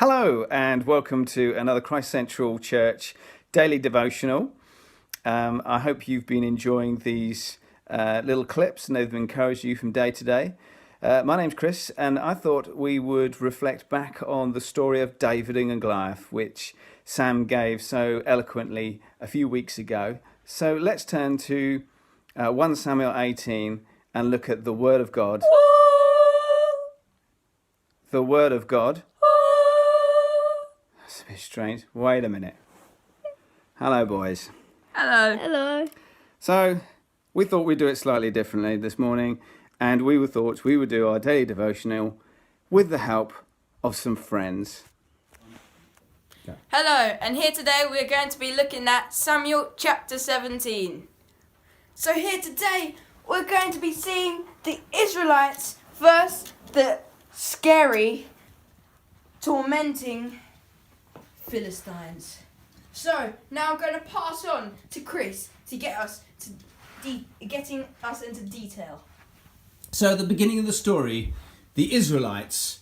Hello and welcome to another Christ Central Church daily devotional. I hope you've been enjoying these little clips and they've encouraged you from day to day. My name's Chris and I thought we would reflect back on the story of David and Goliath, which Sam gave so eloquently a few weeks ago. So let's turn to 1 Samuel 18 and look at the Word of God. The Word of God. That's a bit strange. Wait a minute. Hello, boys. Hello. Hello. So, we thought we'd do it slightly differently this morning, and we thought we would do our daily devotional with the help of some friends. Hello, and here today we're going to be looking at Samuel chapter 17. So here today we're going to be seeing the Israelites versus the scary, tormenting Philistines. So now I'm going to pass on to Chris to get us to getting us into detail. So at the beginning of the story, the Israelites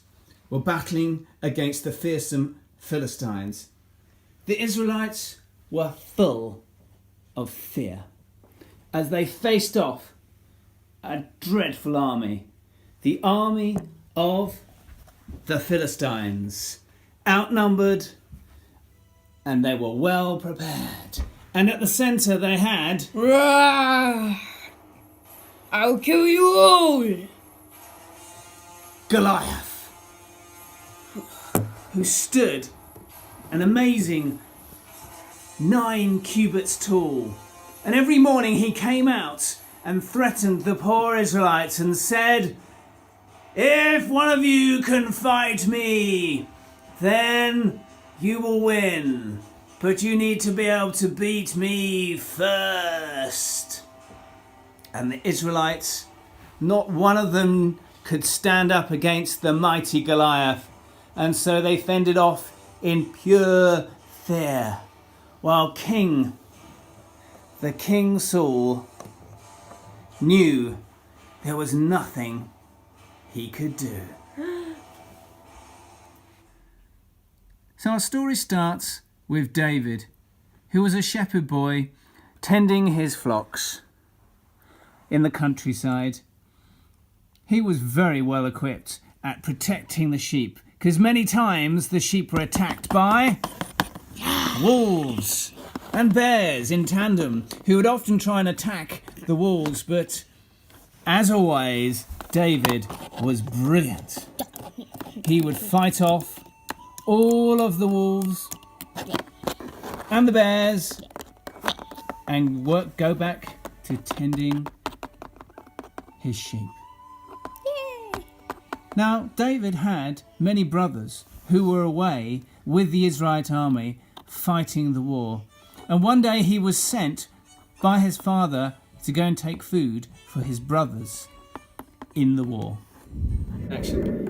were battling against the fearsome Philistines. The Israelites were full of fear as they faced off a dreadful army, the army of the Philistines, outnumbered, and they were well prepared. And at the centre they had... I'll kill you all. Goliath, who stood an amazing 9 cubits tall. And every morning he came out and threatened the poor Israelites and said, "If one of you can fight me, then you will win. But you need to be able to beat me first." And the Israelites, not one of them could stand up against the mighty Goliath. And so they fended off in pure fear. While the King Saul knew there was nothing he could do. So our story starts with David, who was a shepherd boy tending his flocks in the countryside. He was very well equipped at protecting the sheep, because many times the sheep were attacked by wolves and bears in tandem, who would often try and attack the wolves. But as always, David was brilliant. He would fight off all of the wolves and the bears and go back to tending his sheep. Yay. Now, David had many brothers who were away with the Israelite army fighting the war. And one day he was sent by his father to go and take food for his brothers in the war.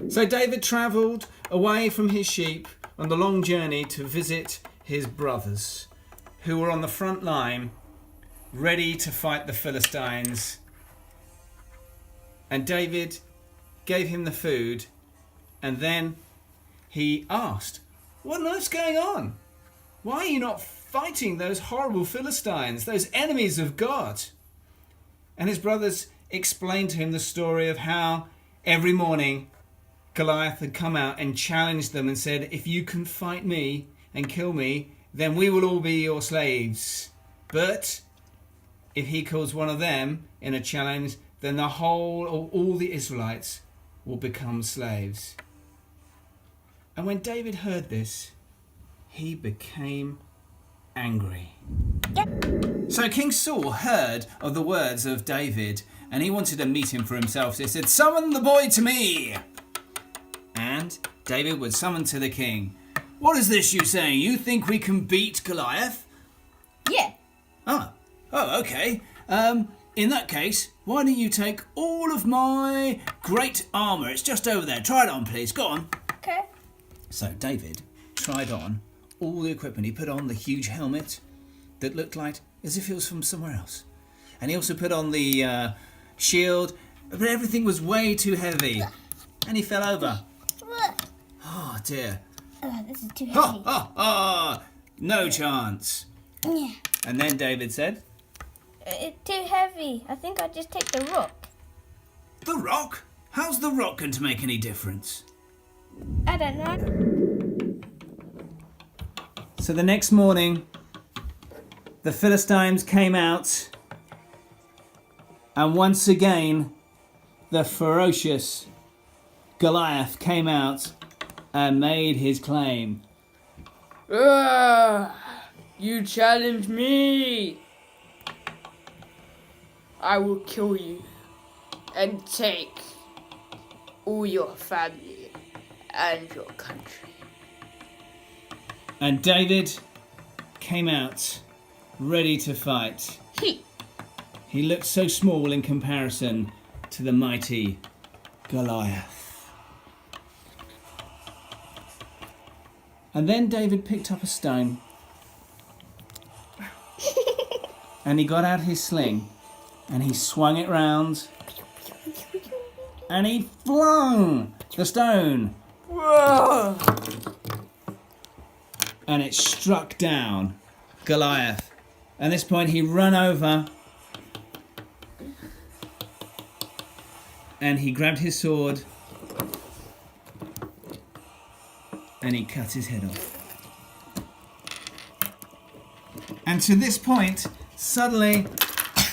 So David travelled away from his sheep on the long journey to visit his brothers, who were on the front line, ready to fight the Philistines. And David gave him the food, and then he asked, "What on earth's going on? Why are you not fighting those horrible Philistines, those enemies of God?" And his brothers explained to him the story of how every morning Goliath had come out and challenged them and said, "If you can fight me and kill me, then we will all be your slaves. But if he kills one of them in a challenge, then all the Israelites will become slaves." And when David heard this, he became angry. So King Saul heard of the words of David, and he wanted to meet him for himself. So he said, "Summon the boy to me." And David was summoned to the king. "What is this you saying? You think we can beat Goliath?" Yeah. Oh, okay. In that case, why don't you take all of my great armour? It's just over there. Try it on, please. Go on. Okay. So David tried on all the equipment. He put on the huge helmet that looked like as if it was from somewhere else. And he also put on the shield, but everything was way too heavy. And he fell over. Oh dear. Oh, this is too Ha heavy. ha ha! No chance. Yeah. And then David said, It's too heavy. I think I'll just take the rock. the rock? How's the rock going to make any difference? I don't know. So the next morning, the Philistines came out, and once again, the ferocious Goliath came out and made his claim. You challenge me. I will kill you and take all your family and your country. And David came out ready to fight. He looked so small in comparison to the mighty Goliath. And then David picked up a stone and he got out his sling and he swung it round and he flung the stone Whoa! and it struck down Goliath. At this point he ran over and he grabbed his sword and he cut his head off. And to this point, suddenly,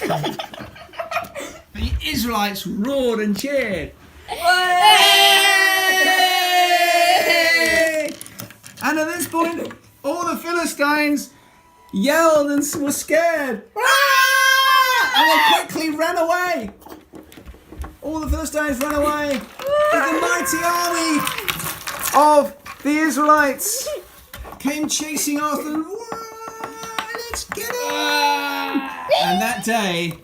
the Israelites roared and cheered. And at this point, all the Philistines yelled and were scared. And they quickly ran away. All the Philistines ran away. The mighty army of the Israelites came chasing after them. Let's get on! And that day,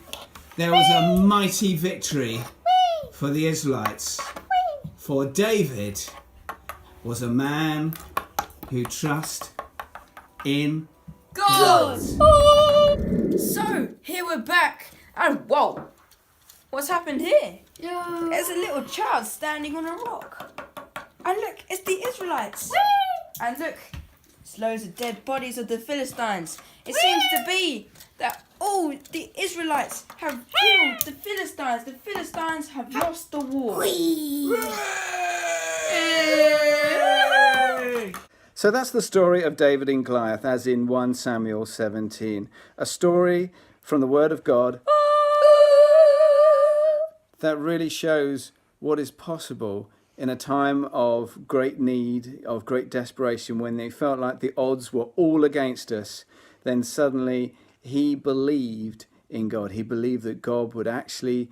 there was a mighty victory for the Israelites. For David was a man who trusted in God! So, here we're back. And whoa! What's happened here? There's a little child standing on a rock. And look, it's the Israelites. And look, it's loads of dead bodies of the Philistines. It seems to be that all the Israelites have killed the Philistines. The Philistines have lost the war. So that's the story of David and Goliath, as in 1 Samuel 17. A story from the Word of God that really shows what is possible in a time of great need, of great desperation, when they felt like the odds were all against us. Then suddenly he believed in God. He believed that God would actually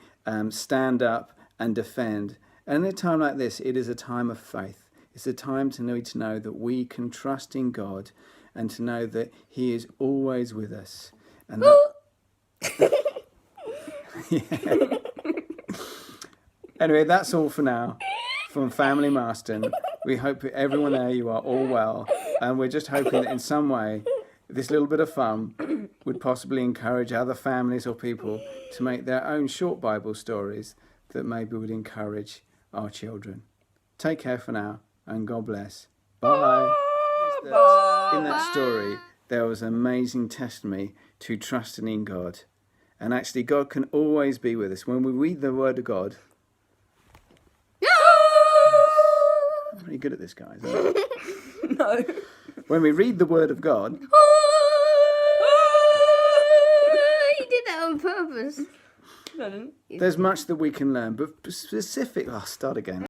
stand up and defend. And in a time like this, it is a time of faith. It's a time to know that we can trust in God and to know that he is always with us. And that... Yeah. Anyway, that's all for now from Family Marston. We hope everyone there, you are all well. And we're just hoping that in some way, this little bit of fun would possibly encourage other families or people to make their own short Bible stories that maybe would encourage our children. Take care for now, and God bless. Bye. In that story, there was an amazing testimony to trusting in God. And actually, God can always be with us. When we read the Word of God, I'm pretty good at this, guys. No. When we read the Word of God, You did that on purpose. there's much that we can learn. But specific... I'll start again.